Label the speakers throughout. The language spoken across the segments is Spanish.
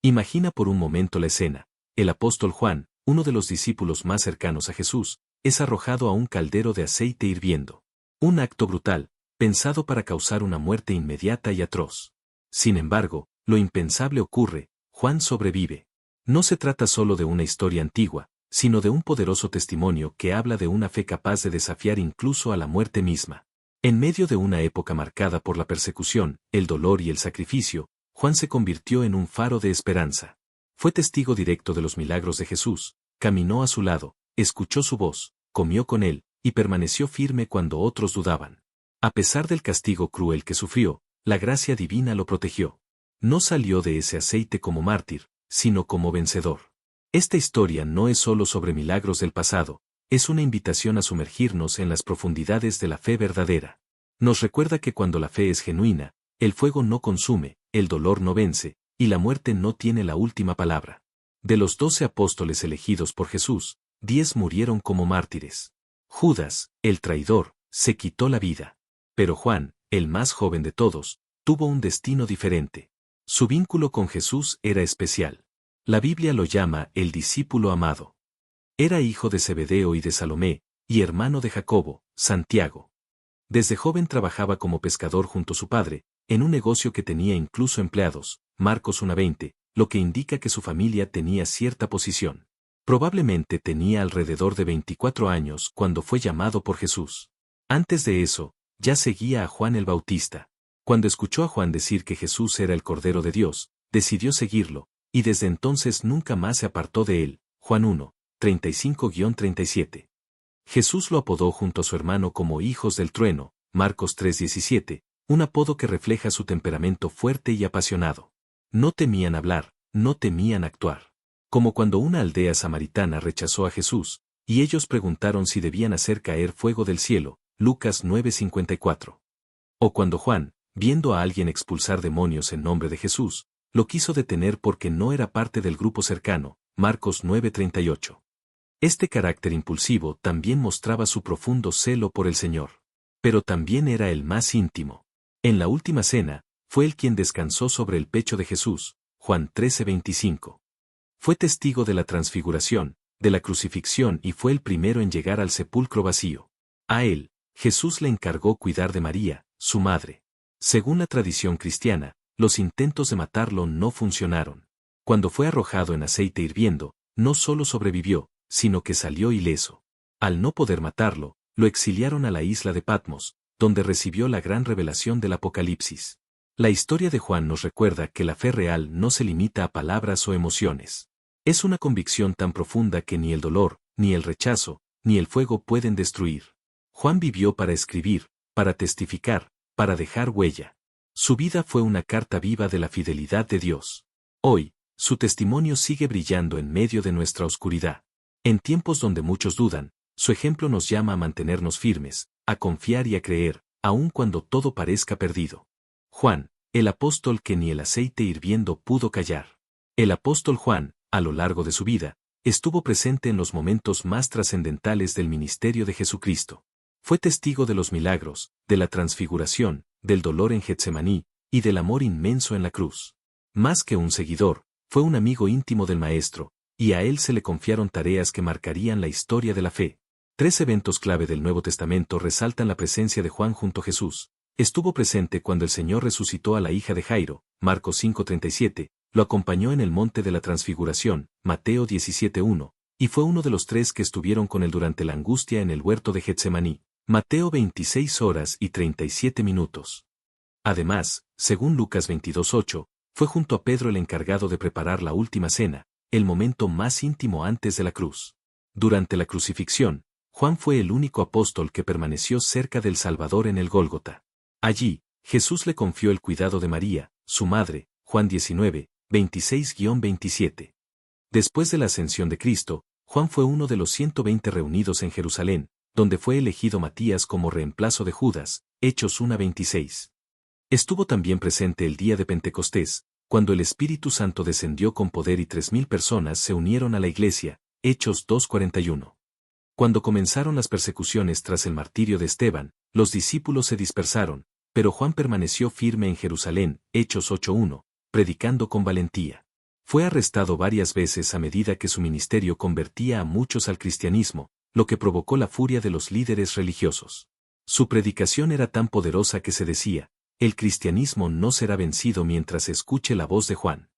Speaker 1: Imagina por un momento la escena. El apóstol Juan, uno de los discípulos más cercanos a Jesús, es arrojado a un caldero de aceite hirviendo. Un acto brutal, pensado para causar una muerte inmediata y atroz. Sin embargo, lo impensable ocurre, Juan sobrevive. No se trata solo de una historia antigua, sino de un poderoso testimonio que habla de una fe capaz de desafiar incluso a la muerte misma. En medio de una época marcada por la persecución, el dolor y el sacrificio, Juan se convirtió en un faro de esperanza. Fue testigo directo de los milagros de Jesús, caminó a su lado, escuchó su voz, comió con él, y permaneció firme cuando otros dudaban. A pesar del castigo cruel que sufrió, la gracia divina lo protegió. No salió de ese aceite como mártir, sino como vencedor. Esta historia no es solo sobre milagros del pasado, es una invitación a sumergirnos en las profundidades de la fe verdadera. Nos recuerda que cuando la fe es genuina, el fuego no consume, el dolor no vence, y la muerte no tiene la última palabra. De los 12 apóstoles elegidos por Jesús, 10 murieron como mártires. Judas, el traidor, se quitó la vida. Pero Juan, el más joven de todos, tuvo un destino diferente. Su vínculo con Jesús era especial. La Biblia lo llama el discípulo amado. Era hijo de Zebedeo y de Salomé, y hermano de Jacobo, Santiago. Desde joven trabajaba como pescador junto a su padre, en un negocio que tenía incluso empleados, Marcos 1:20, lo que indica que su familia tenía cierta posición. Probablemente tenía alrededor de 24 años cuando fue llamado por Jesús. Antes de eso, ya seguía a Juan el Bautista. Cuando escuchó a Juan decir que Jesús era el Cordero de Dios, decidió seguirlo, y desde entonces nunca más se apartó de él. Juan 1, 35-37. Jesús lo apodó junto a su hermano como hijos del trueno, Marcos 3:17, un apodo que refleja su temperamento fuerte y apasionado. No temían hablar, no temían actuar. Como cuando una aldea samaritana rechazó a Jesús, y ellos preguntaron si debían hacer caer fuego del cielo, Lucas 9:54. O cuando Juan, viendo a alguien expulsar demonios en nombre de Jesús, lo quiso detener porque no era parte del grupo cercano, Marcos 9:38. Este carácter impulsivo también mostraba su profundo celo por el Señor. Pero también era el más íntimo. En la última cena, fue él quien descansó sobre el pecho de Jesús, Juan 13:25. Fue testigo de la transfiguración, de la crucifixión y fue el primero en llegar al sepulcro vacío. A él, Jesús le encargó cuidar de María, su madre. Según la tradición cristiana, los intentos de matarlo no funcionaron. Cuando fue arrojado en aceite hirviendo, no solo sobrevivió, sino que salió ileso. Al no poder matarlo, lo exiliaron a la isla de Patmos, donde recibió la gran revelación del Apocalipsis. La historia de Juan nos recuerda que la fe real no se limita a palabras o emociones. Es una convicción tan profunda que ni el dolor, ni el rechazo, ni el fuego pueden destruir. Juan vivió para escribir, para testificar, para dejar huella. Su vida fue una carta viva de la fidelidad de Dios. Hoy, su testimonio sigue brillando en medio de nuestra oscuridad. En tiempos donde muchos dudan, su ejemplo nos llama a mantenernos firmes, a confiar y a creer, aun cuando todo parezca perdido. Juan, el apóstol que ni el aceite hirviendo pudo callar. El apóstol Juan, a lo largo de su vida, estuvo presente en los momentos más trascendentales del ministerio de Jesucristo. Fue testigo de los milagros, de la transfiguración, del dolor en Getsemaní, y del amor inmenso en la cruz. Más que un seguidor, fue un amigo íntimo del Maestro, y a él se le confiaron tareas que marcarían la historia de la fe. 3 eventos clave del Nuevo Testamento resaltan la presencia de Juan junto a Jesús. Estuvo presente cuando el Señor resucitó a la hija de Jairo, Marcos 5:37, lo acompañó en el monte de la transfiguración, Mateo 17:1, y fue uno de los 3 que estuvieron con él durante la angustia en el huerto de Getsemaní, Mateo 26:37. Además, según Lucas 22:8, fue junto a Pedro el encargado de preparar la última cena, el momento más íntimo antes de la cruz. Durante la crucifixión, Juan fue el único apóstol que permaneció cerca del Salvador en el Gólgota. Allí, Jesús le confió el cuidado de María, su madre, Juan 19:26-27. Después de la ascensión de Cristo, Juan fue uno de los 120 reunidos en Jerusalén, donde fue elegido Matías como reemplazo de Judas, Hechos 1:26. Estuvo también presente el día de Pentecostés, cuando el Espíritu Santo descendió con poder y 3,000 personas se unieron a la iglesia, Hechos 2:41. Cuando comenzaron las persecuciones tras el martirio de Esteban, los discípulos se dispersaron, pero Juan permaneció firme en Jerusalén, Hechos 8:1, predicando con valentía. Fue arrestado varias veces a medida que su ministerio convertía a muchos al cristianismo, lo que provocó la furia de los líderes religiosos. Su predicación era tan poderosa que se decía, el cristianismo no será vencido mientras escuche la voz de Juan.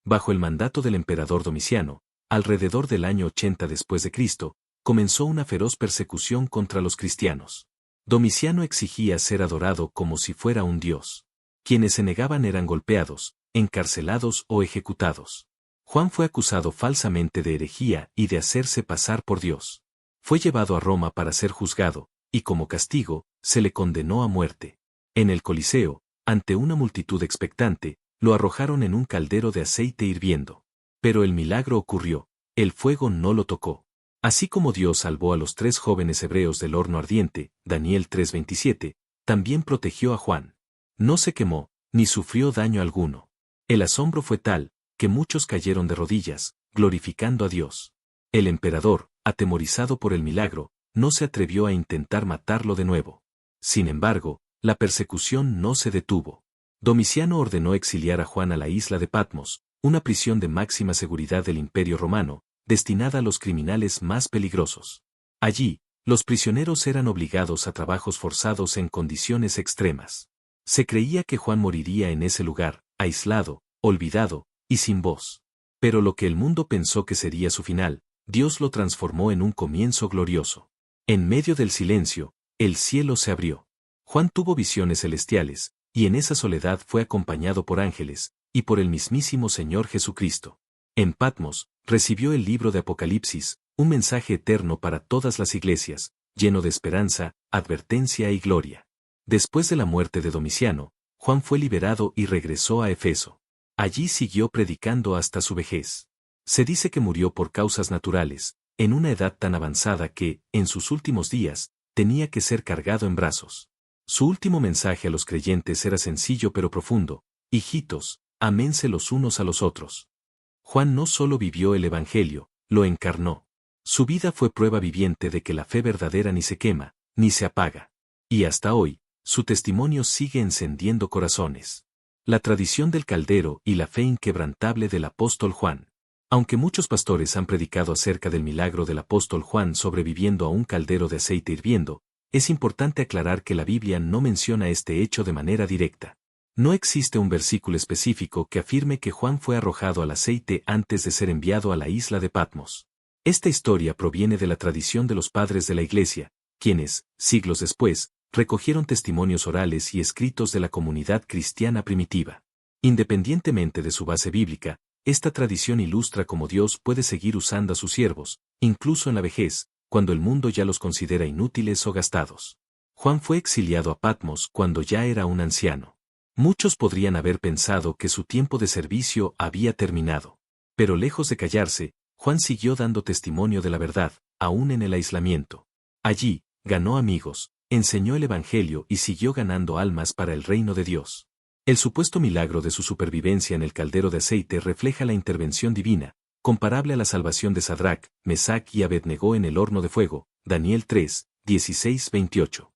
Speaker 1: Bajo el mandato del emperador Domiciano, alrededor del año 80 después de Cristo, comenzó una feroz persecución contra los cristianos. Domiciano exigía ser adorado como si fuera un dios. Quienes se negaban eran golpeados, encarcelados o ejecutados. Juan fue acusado falsamente de herejía y de hacerse pasar por Dios. Fue llevado a Roma para ser juzgado, y como castigo, se le condenó a muerte. En el Coliseo, ante una multitud expectante, lo arrojaron en un caldero de aceite hirviendo. Pero el milagro ocurrió, el fuego no lo tocó. Así como Dios salvó a los 3 jóvenes hebreos del horno ardiente, Daniel 3:27, también protegió a Juan. No se quemó, ni sufrió daño alguno. El asombro fue tal, que muchos cayeron de rodillas, glorificando a Dios. El emperador, atemorizado por el milagro, no se atrevió a intentar matarlo de nuevo. Sin embargo, la persecución no se detuvo. Domiciano ordenó exiliar a Juan a la isla de Patmos, una prisión de máxima seguridad del Imperio Romano, destinada a los criminales más peligrosos. Allí, los prisioneros eran obligados a trabajos forzados en condiciones extremas. Se creía que Juan moriría en ese lugar, aislado, olvidado, y sin voz. Pero lo que el mundo pensó que sería su final, Dios lo transformó en un comienzo glorioso. En medio del silencio, el cielo se abrió. Juan tuvo visiones celestiales, y en esa soledad fue acompañado por ángeles, y por el mismísimo Señor Jesucristo. En Patmos, recibió el libro de Apocalipsis, un mensaje eterno para todas las iglesias, lleno de esperanza, advertencia y gloria. Después de la muerte de Domiciano, Juan fue liberado y regresó a Efeso. Allí siguió predicando hasta su vejez. Se dice que murió por causas naturales, en una edad tan avanzada que, en sus últimos días, tenía que ser cargado en brazos. Su último mensaje a los creyentes era sencillo pero profundo: hijitos, ámense los unos a los otros. Juan no solo vivió el Evangelio, lo encarnó. Su vida fue prueba viviente de que la fe verdadera ni se quema, ni se apaga. Y hasta hoy, su testimonio sigue encendiendo corazones. La tradición del caldero y la fe inquebrantable del apóstol Juan. Aunque muchos pastores han predicado acerca del milagro del apóstol Juan sobreviviendo a un caldero de aceite hirviendo, es importante aclarar que la Biblia no menciona este hecho de manera directa. No existe un versículo específico que afirme que Juan fue arrojado al aceite antes de ser enviado a la isla de Patmos. Esta historia proviene de la tradición de los padres de la Iglesia, quienes, siglos después, recogieron testimonios orales y escritos de la comunidad cristiana primitiva. Independientemente de su base bíblica, esta tradición ilustra cómo Dios puede seguir usando a sus siervos, incluso en la vejez, cuando el mundo ya los considera inútiles o gastados. Juan fue exiliado a Patmos cuando ya era un anciano. Muchos podrían haber pensado que su tiempo de servicio había terminado. Pero lejos de callarse, Juan siguió dando testimonio de la verdad, aún en el aislamiento. Allí, ganó amigos, enseñó el Evangelio y siguió ganando almas para el reino de Dios. El supuesto milagro de su supervivencia en el caldero de aceite refleja la intervención divina, comparable a la salvación de Sadrac, Mesac y Abednego en el horno de fuego, Daniel 3, 16-28.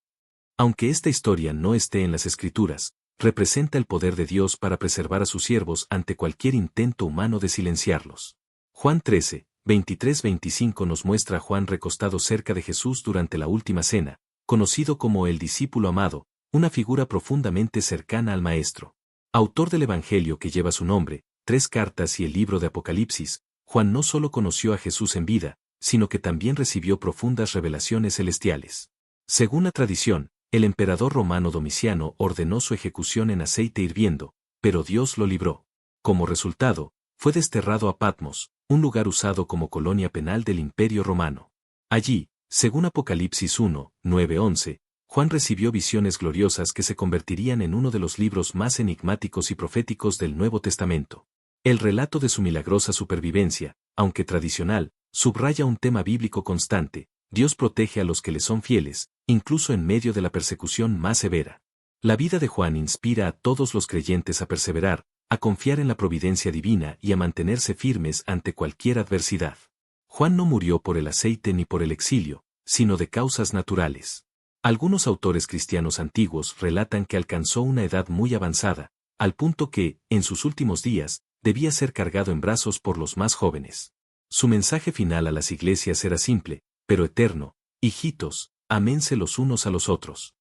Speaker 1: Aunque esta historia no esté en las Escrituras, representa el poder de Dios para preservar a sus siervos ante cualquier intento humano de silenciarlos. Juan 13, 23-25 nos muestra a Juan recostado cerca de Jesús durante la última cena, conocido como el discípulo amado, una figura profundamente cercana al Maestro. Autor del Evangelio que lleva su nombre, 3 cartas y el libro de Apocalipsis, Juan no solo conoció a Jesús en vida, sino que también recibió profundas revelaciones celestiales. Según la tradición, el emperador romano Domiciano ordenó su ejecución en aceite hirviendo, pero Dios lo libró. Como resultado, fue desterrado a Patmos, un lugar usado como colonia penal del Imperio Romano. Allí, según Apocalipsis 1, 9-11, Juan recibió visiones gloriosas que se convertirían en uno de los libros más enigmáticos y proféticos del Nuevo Testamento. El relato de su milagrosa supervivencia, aunque tradicional, subraya un tema bíblico constante: Dios protege a los que le son fieles, incluso en medio de la persecución más severa. La vida de Juan inspira a todos los creyentes a perseverar, a confiar en la providencia divina y a mantenerse firmes ante cualquier adversidad. Juan no murió por el aceite ni por el exilio, sino de causas naturales. Algunos autores cristianos antiguos relatan que alcanzó una edad muy avanzada, al punto que, en sus últimos días, debía ser cargado en brazos por los más jóvenes. Su mensaje final a las iglesias era simple, pero eterno: hijitos, ámense los unos a los otros.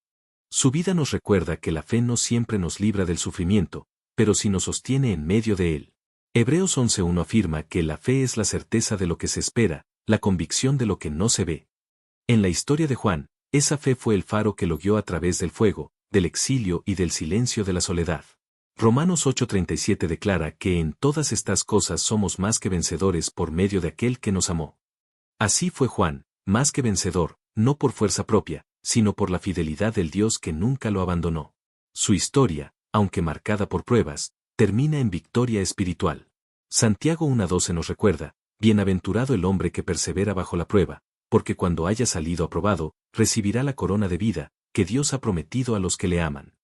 Speaker 1: Su vida nos recuerda que la fe no siempre nos libra del sufrimiento, pero sí nos sostiene en medio de él. Hebreos 11:1 afirma que la fe es la certeza de lo que se espera, la convicción de lo que no se ve. En la historia de Juan, esa fe fue el faro que lo guió a través del fuego, del exilio y del silencio de la soledad. Romanos 8:37 declara que en todas estas cosas somos más que vencedores por medio de aquel que nos amó. Así fue Juan, más que vencedor, no por fuerza propia, sino por la fidelidad del Dios que nunca lo abandonó. Su historia, aunque marcada por pruebas, termina en victoria espiritual. Santiago 1:12 nos recuerda: bienaventurado el hombre que persevera bajo la prueba, porque cuando haya salido aprobado, recibirá la corona de vida, que Dios ha prometido a los que le aman.